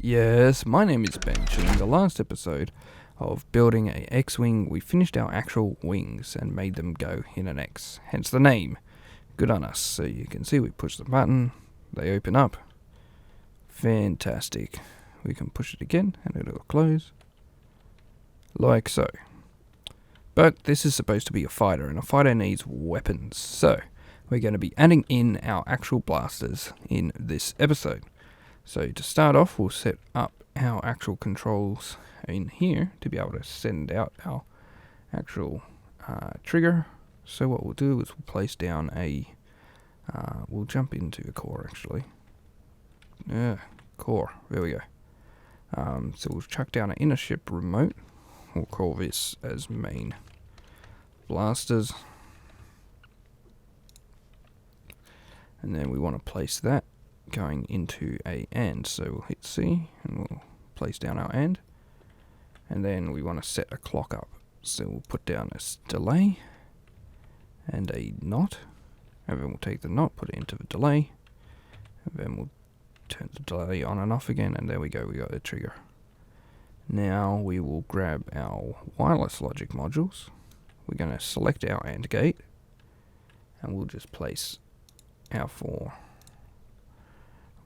Yes, my name is Bench, and in the last episode of building a X-Wing, we finished our actual wings and made them go in an X, hence the name. Good on us. So you can see we push the button, they open up. Fantastic. We can push it again and it'll close. Like so. But this is supposed to be a fighter, and a fighter needs weapons. So we're going to be adding in our actual blasters in this episode. So to start off, we'll set up our actual controls in here to be able to send out our actual trigger. So what we'll do is we'll place down we'll jump into a core actually. Core, there we go. So we'll chuck down an inner ship remote. We'll call this as main blasters. And then we want to place that going into a AND. So we'll hit C and we'll place down our AND. And then we want to set a clock up. So we'll put down a delay and a NOT. And then we'll take the NOT, put it into the delay. And then we'll turn the delay on and off again. And there we go, we got the trigger. Now we will grab our wireless logic modules. We're going to select our AND gate. And we'll just place our 4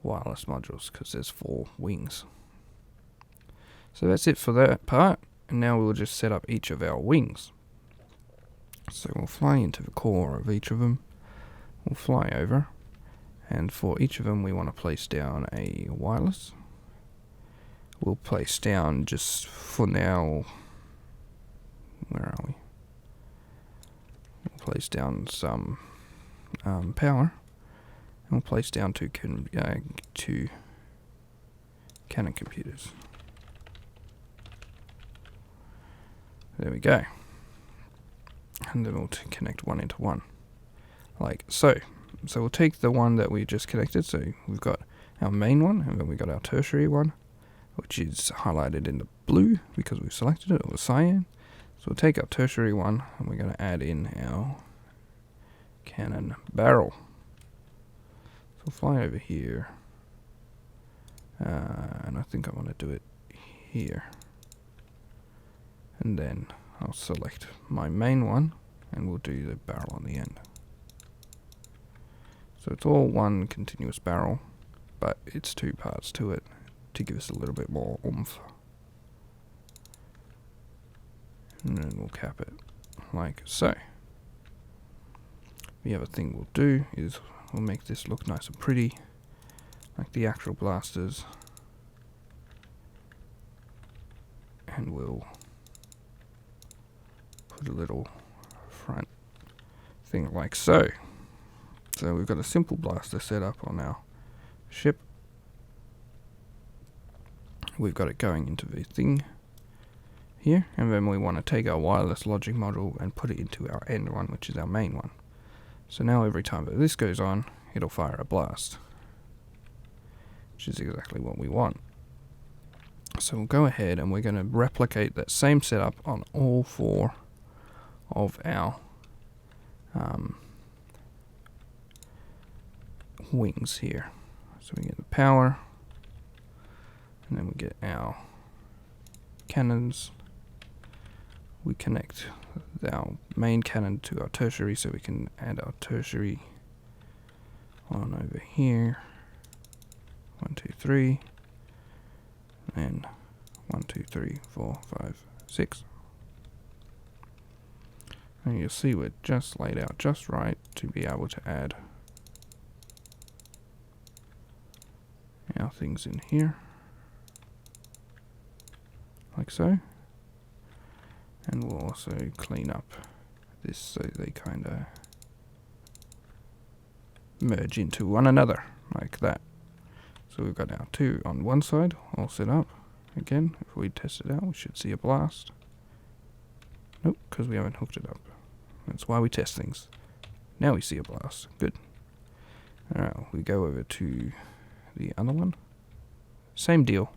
wireless modules because there's 4 wings. So that's it for that part. And now we'll just set up each of our wings. So we'll fly into the core of each of them. We'll fly over. And for each of them we want to place down a wireless. We'll place down just for now, where are we? We'll place down some power. And we'll place down two Canon computers. There we go. And then we'll connect one into one. Like so. So we'll take the one that we just connected. So we've got our main one, and then we've got our tertiary one, which is highlighted in the blue because we've selected it, or cyan. So we'll take our tertiary one, and we're going to add in our cannon barrel. So we'll fly over here. And I think I want to do it here. And then I'll select my main one, and we'll do the barrel on the end. So it's all one continuous barrel, but it's 2 parts to it to give us a little bit more oomph. And then we'll cap it like so. The other thing we'll do is we'll make this look nice and pretty, like the actual blasters. And we'll put a little front thing like so. So we've got a simple blaster set up on our ship. We've got it going into the thing here, and then we want to take our wireless logic module and put it into our end one, which is our main one. So now every time that this goes on, it'll fire a blast, which is exactly what we want. So we'll go ahead and we're going to replicate that same setup on all 4 of our wings here. So we get the power, and then we get our cannons. We connect our main cannon to our tertiary, so we can add our tertiary on over here. 1, 2, 3. And 1, 2, 3, 4, 5, 6. And you'll see we're just laid out just right to be able to add our things in here. Like so. And we'll also clean up this so they kind of merge into one another, like that. So we've got our 2 on one side, all set up. Again, if we test it out, we should see a blast. Nope, because we haven't hooked it up. That's why we test things. Now we see a blast. Good. Alright, we go over to the other one. Same deal.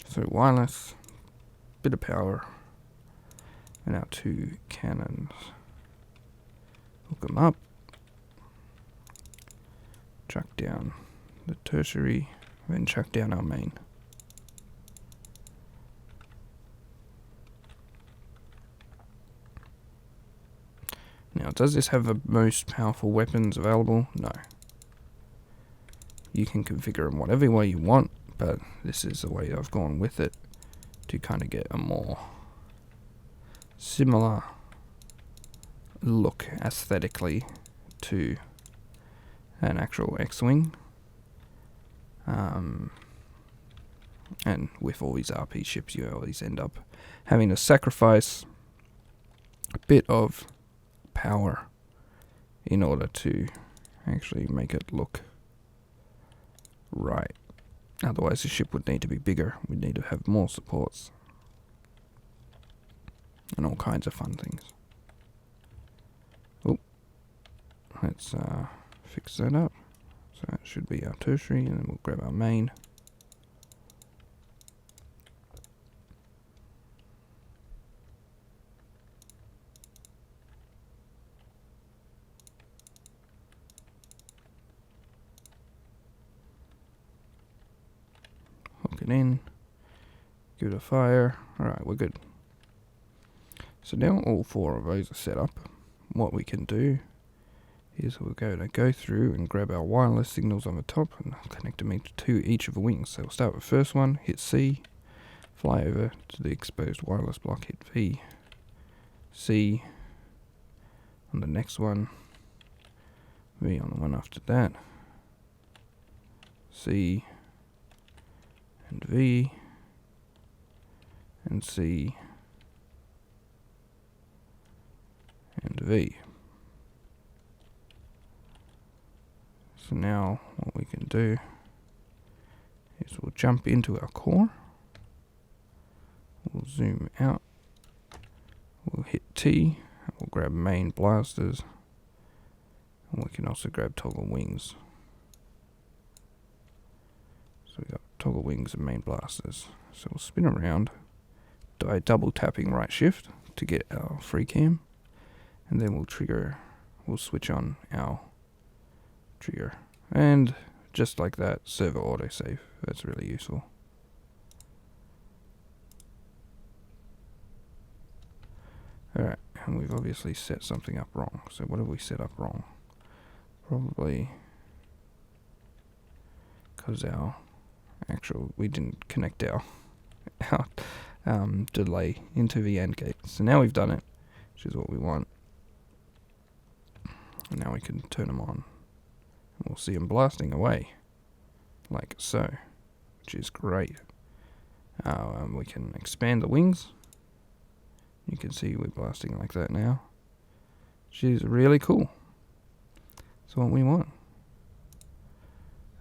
So wireless, bit of power, and our 2 cannons. Hook them up. Chuck down the tertiary then chuck down our main. Now, does this have the most powerful weapons available? No. You can configure them whatever way you want, but this is the way I've gone with it to kind of get a more similar look aesthetically to an actual X-Wing. And with all these RP ships, you always end up having to sacrifice a bit of power in order to actually make it look right. Otherwise, the ship would need to be bigger. We'd need to have more supports and all kinds of fun things. Oh, let's fix that up. So that should be our tertiary, and then we'll grab our main. Hook it in. Give it a fire. Alright, we're good. So now all four of those are set up. What we can do is we're going to go through and grab our wireless signals on the top and connect them to each of the wings. So we'll start with the first one, hit C, fly over to the exposed wireless block, hit V, C on the next one, V on the one after that, C and V and C and V. So now what we can do is we'll jump into our core, we'll zoom out, we'll hit T, and we'll grab main blasters, and we can also grab toggle wings. So we got toggle wings and main blasters. So we'll spin around by double tapping right shift to get our free cam, and then we'll switch on our trigger, and just like that, servo autosave. That's really useful. Alright, and we've obviously set something up wrong. So what have we set up wrong? Probably because we didn't connect our delay into the AND gate. So now we've done it, which is what we want. And now we can turn them on. We'll see them blasting away, like so, which is great. We can expand the wings. You can see we're blasting like that now, which is really cool. That's what we want.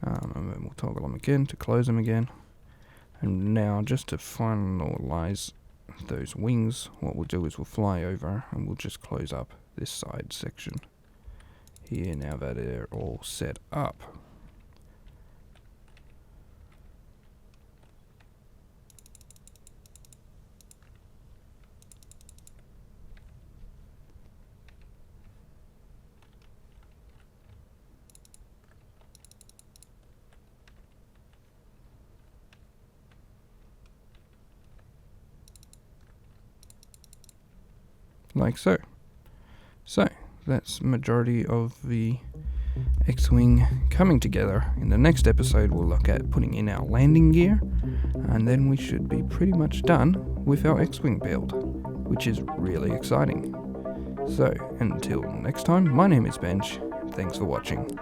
And then we'll toggle them again to close them again. And now, just to finalize those wings, what we'll do is we'll fly over and we'll just close up this side section here now that they're all set up. Like so. So that's majority of the X-Wing coming together. In the next episode we'll look at putting in our landing gear, and then we should be pretty much done with our X-Wing build, which is really exciting. So until next time, my name is Bench. Thanks for watching.